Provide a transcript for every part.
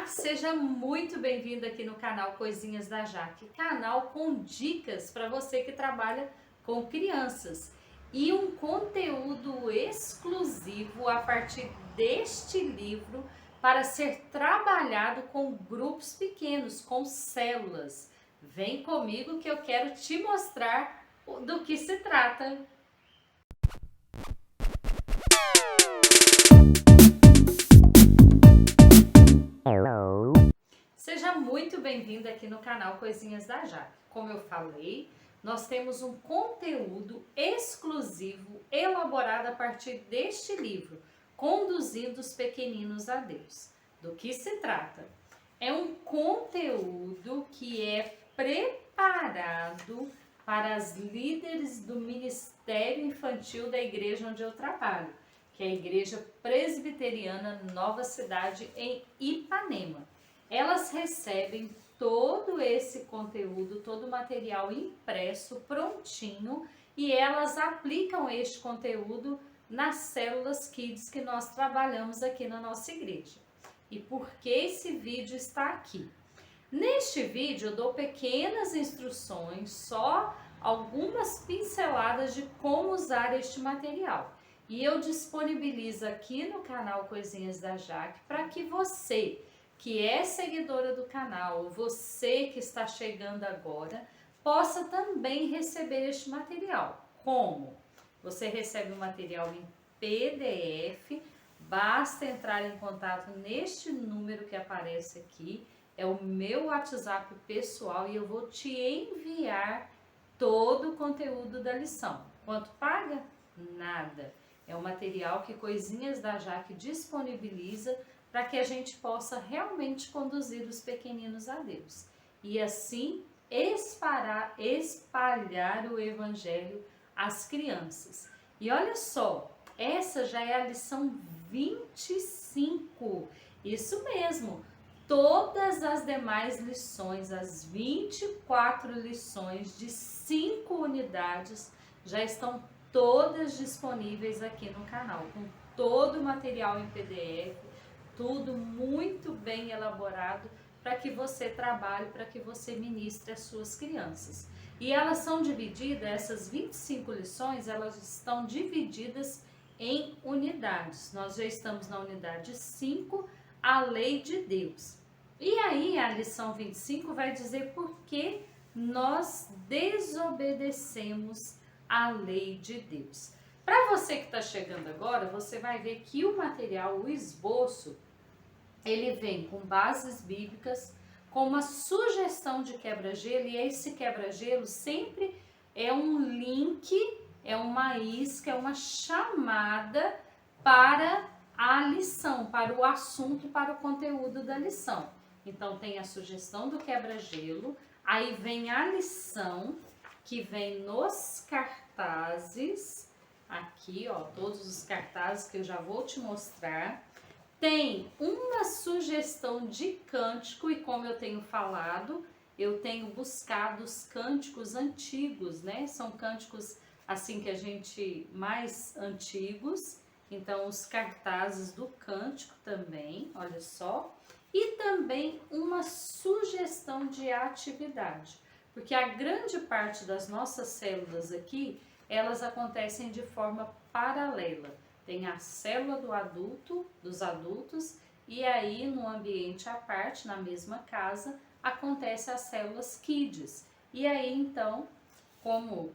Olá, seja muito bem-vindo aqui no canal Coisinhas da Jaque, canal com dicas para você que trabalha com crianças e um conteúdo exclusivo a partir deste livro para ser trabalhado com grupos pequenos, com células. Vem comigo que eu quero te mostrar do que se trata. Seja muito bem-vindo aqui no canal Coisinhas da Jaque. Como eu falei, nós temos um conteúdo exclusivo elaborado a partir deste livro, Conduzindo os Pequeninos a Deus. Do que se trata? É um conteúdo que é preparado para as líderes do Ministério Infantil da igreja onde eu trabalho, que é a Igreja Presbiteriana Nova Cidade, em Ipanema. Elas recebem todo esse conteúdo, todo o material impresso, prontinho, e elas aplicam este conteúdo nas células Kids que nós trabalhamos aqui na nossa igreja. E por que esse vídeo está aqui? Neste vídeo eu dou pequenas instruções, só algumas pinceladas de como usar este material. E eu disponibilizo aqui no canal Coisinhas da Jaque para que você, que é seguidora do canal, você que está chegando agora, possa também receber este material. Como? Você recebe o material em PDF, basta entrar em contato neste número que aparece aqui, é o meu WhatsApp pessoal e eu vou te enviar todo o conteúdo da lição. Quanto paga? Nada. É um material que Coisinhas da Jaque disponibiliza para que a gente possa realmente conduzir os pequeninos a Deus. E assim espalhar o Evangelho às crianças. E olha só, essa já é a lição 25. Isso mesmo, todas as demais lições, as 24 lições de 5 unidades já estão todas disponíveis aqui no canal, com todo o material em PDF, tudo muito bem elaborado para que você trabalhe, para que você ministre as suas crianças. E elas são divididas, essas 25 lições, elas estão divididas em unidades. Nós já estamos na unidade 5, a lei de Deus. E aí a lição 25 vai dizer por que nós desobedecemos a lei de Deus. Para você que está chegando agora, você vai ver que o material, o esboço, ele vem com bases bíblicas, com uma sugestão de quebra-gelo, e esse quebra-gelo sempre é um link, é uma isca, é uma chamada para a lição, para o assunto, para o conteúdo da lição. Então tem a sugestão do quebra-gelo, aí vem a lição, que vem nos cartazes, aqui ó, todos os cartazes que eu já vou te mostrar. Tem uma sugestão de cântico e como eu tenho falado, eu tenho buscado os cânticos antigos, né? São cânticos assim que a gente mais antigos, então os cartazes do cântico também, olha só. E também uma sugestão de atividade, porque a grande parte das nossas células aqui, elas acontecem de forma paralela. Tem a célula do adulto, dos adultos, e aí no ambiente à parte, na mesma casa, acontece as células Kids. E aí então, como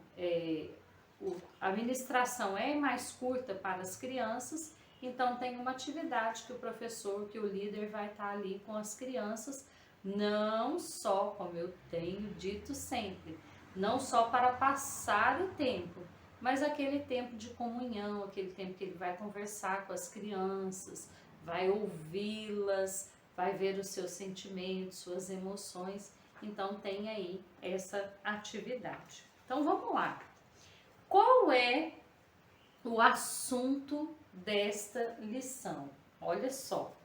a ministração é mais curta para as crianças, então tem uma atividade que o professor, que o líder vai estar ali com as crianças, não só, como eu tenho dito sempre, não só para passar o tempo, mas aquele tempo de comunhão, aquele tempo que ele vai conversar com as crianças, vai ouvi-las, vai ver os seus sentimentos, suas emoções. Então tem aí essa atividade. Então vamos lá. Qual é o assunto desta lição? Olha só,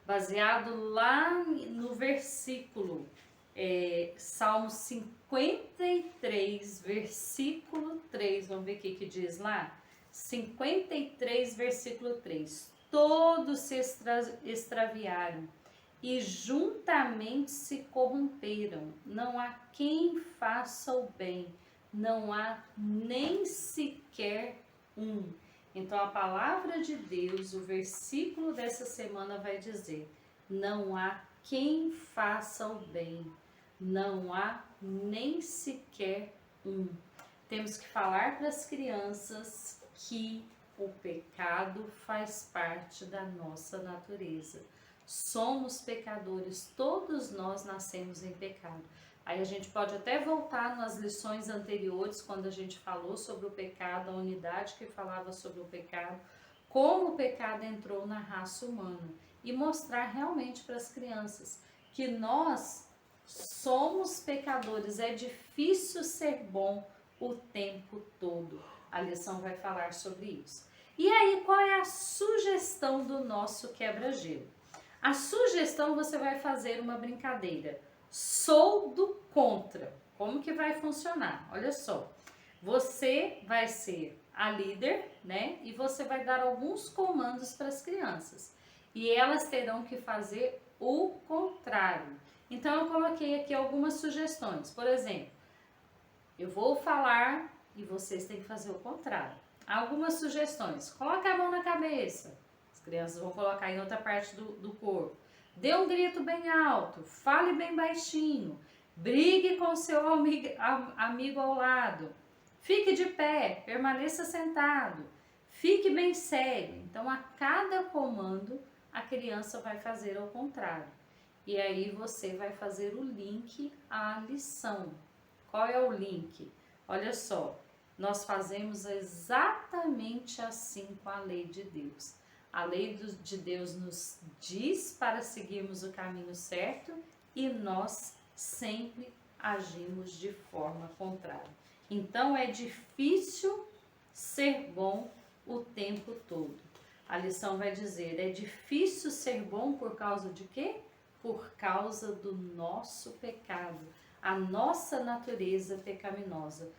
baseado lá no versículo Salmo 53, versículo 3, vamos ver o que diz lá? 53, versículo 3. Todos se extraviaram, e juntamente se corromperam. Não há quem faça o bem, não há nem sequer um. Então a palavra de Deus, o versículo dessa semana vai dizer: não há quem faça o bem, não há nem sequer um. Temos que falar para as crianças que o pecado faz parte da nossa natureza. Somos pecadores, todos nós nascemos em pecado. Aí a gente pode até voltar nas lições anteriores, quando a gente falou sobre o pecado, a unidade que falava sobre o pecado, como o pecado entrou na raça humana, e mostrar realmente para as crianças que nós somos pecadores, é difícil ser bom o tempo todo. A lição vai falar sobre isso. E aí, qual é a sugestão do nosso quebra-gelo? A sugestão, você vai fazer uma brincadeira. Sou do contra. Como que vai funcionar? Olha só. Você vai ser a líder, né? E você vai dar alguns comandos para as crianças. E elas terão que fazer o contrário. Então, eu coloquei aqui algumas sugestões. Por exemplo, eu vou falar e vocês têm que fazer o contrário. Algumas sugestões. Coloca a mão na cabeça. As crianças vão colocar em outra parte do corpo. Dê um grito bem alto. Fale bem baixinho. Brigue com seu amigo ao lado. Fique de pé. Permaneça sentado. Fique bem sério. Então, a cada comando, a criança vai fazer ao contrário. E aí você vai fazer o link à lição. Qual é o link? Olha só, nós fazemos exatamente assim com a lei de Deus. A lei de Deus nos diz para seguirmos o caminho certo e nós sempre agimos de forma contrária. Então é difícil ser bom o tempo todo. A lição vai dizer, é difícil ser bom por causa de quê? Por causa do nosso pecado, a nossa natureza pecaminosa.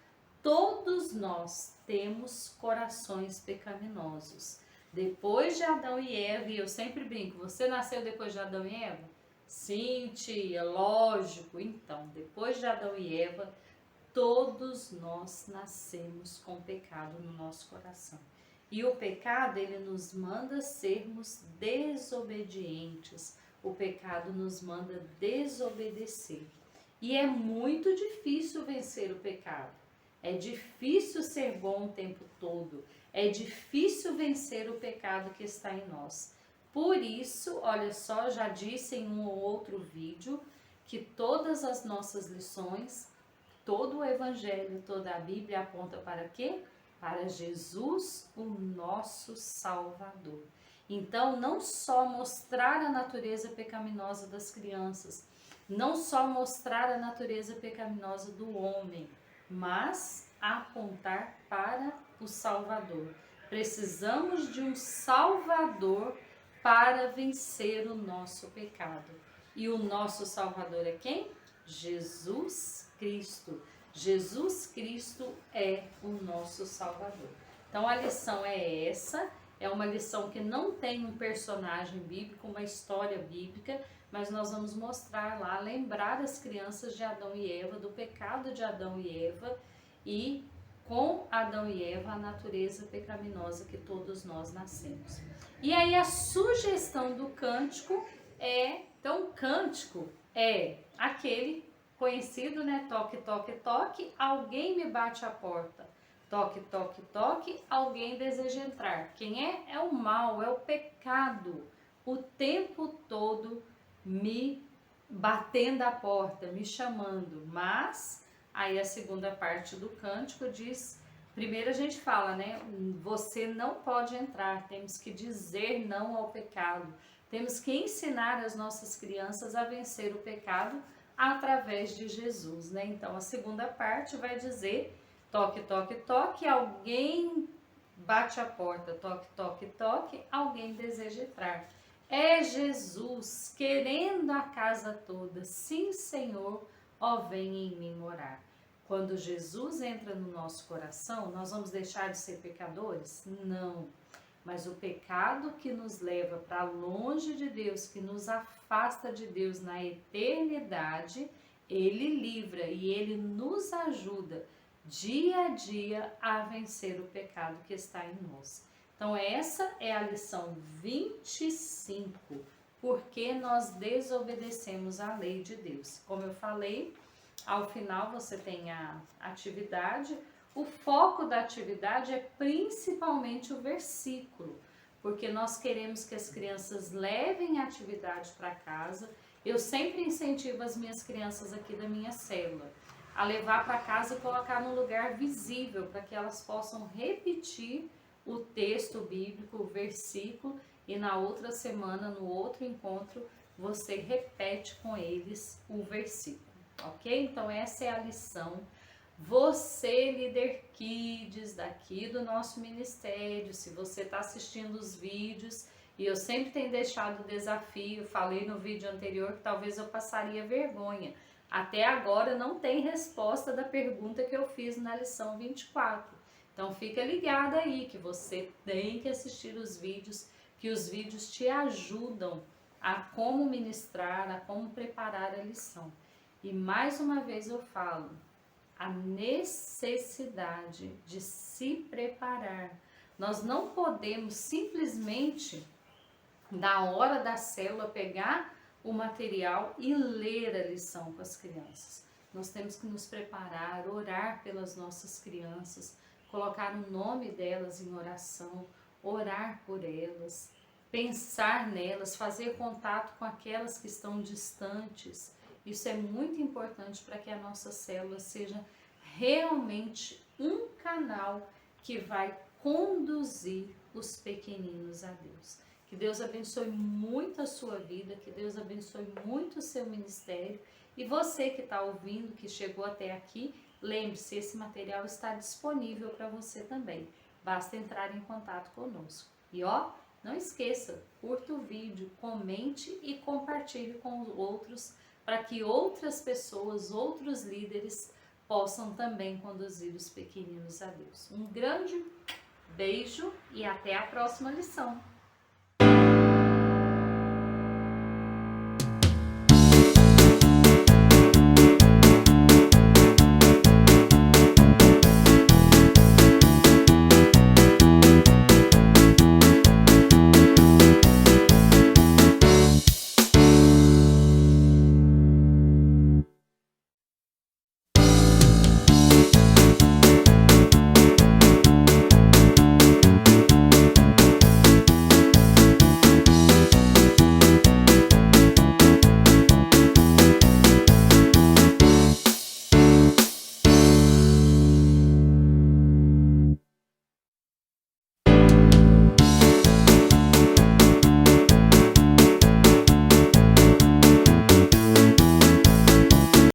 Todos nós temos corações pecaminosos. Depois de Adão e Eva, e eu sempre brinco, você nasceu depois de Adão e Eva? Sim, tia, lógico. Então, depois de Adão e Eva, todos nós nascemos com pecado no nosso coração. E o pecado, ele nos manda sermos desobedientes. O pecado nos manda desobedecer. E é muito difícil vencer o pecado. É difícil ser bom o tempo todo. É difícil vencer o pecado que está em nós. Por isso, olha só, já disse em um ou outro vídeo que todas as nossas lições, todo o Evangelho, toda a Bíblia aponta para quê? Para Jesus, o nosso Salvador. Então, não só mostrar a natureza pecaminosa das crianças, não só mostrar a natureza pecaminosa do homem, mas apontar para o Salvador. Precisamos de um Salvador para vencer o nosso pecado. E o nosso Salvador é quem? Jesus Cristo. Jesus Cristo é o nosso Salvador. Então a lição é essa, é uma lição que não tem um personagem bíblico, uma história bíblica, mas nós vamos mostrar lá, lembrar as crianças de Adão e Eva, do pecado de Adão e Eva, e com Adão e Eva a natureza pecaminosa que todos nós nascemos. E aí a sugestão do cântico é, então o cântico é aquele conhecido, né? Toque, toque, toque, alguém me bate a porta. Toque, toque, toque, alguém deseja entrar. Quem é? É o mal, é o pecado. O tempo todo me batendo a porta, me chamando. Mas, aí a segunda parte do cântico diz, primeiro a gente fala, né? Você não pode entrar, temos que dizer não ao pecado. Temos que ensinar as nossas crianças a vencer o pecado através de Jesus, né? Então a segunda parte vai dizer toque, toque, toque, alguém bate a porta, toque, toque, toque, alguém deseja entrar. É Jesus querendo a casa toda, sim Senhor, ó vem em mim morar. Quando Jesus entra no nosso coração, nós vamos deixar de ser pecadores? Não. Mas o pecado que nos leva para longe de Deus, que nos afasta de Deus na eternidade, ele livra e ele nos ajuda dia a dia a vencer o pecado que está em nós. Então essa é a lição 25, porque nós desobedecemos a lei de Deus. Como eu falei, ao final você tem a atividade. O foco da atividade é principalmente o versículo, porque nós queremos que as crianças levem a atividade para casa. Eu sempre incentivo as minhas crianças aqui da minha célula a levar para casa e colocar num lugar visível, para que elas possam repetir o texto bíblico, o versículo, e na outra semana, no outro encontro, você repete com eles o versículo, ok? Então essa é a lição. Você, líder Kids daqui do nosso ministério, se você está assistindo os vídeos, e eu sempre tenho deixado o desafio, falei no vídeo anterior que talvez eu passaria vergonha. Até agora não tem resposta da pergunta que eu fiz na lição 24. Então fica ligada aí que você tem que assistir os vídeos, que os vídeos te ajudam a como ministrar, a como preparar a lição. E mais uma vez eu falo, a necessidade de se preparar. Nós não podemos simplesmente, na hora da célula, pegar o material e ler a lição com as crianças. Nós temos que nos preparar, orar pelas nossas crianças, colocar o nome delas em oração, orar por elas, pensar nelas, fazer contato com aquelas que estão distantes. Isso é muito importante para que a nossa célula seja realmente um canal que vai conduzir os pequeninos a Deus. Que Deus abençoe muito a sua vida, que Deus abençoe muito o seu ministério. E você que está ouvindo, que chegou até aqui, lembre-se, esse material está disponível para você também. Basta entrar em contato conosco. E ó, não esqueça, curta o vídeo, comente e compartilhe com os outros, para que outras pessoas, outros líderes, possam também conduzir os pequeninos a Deus. Um grande beijo e até a próxima lição.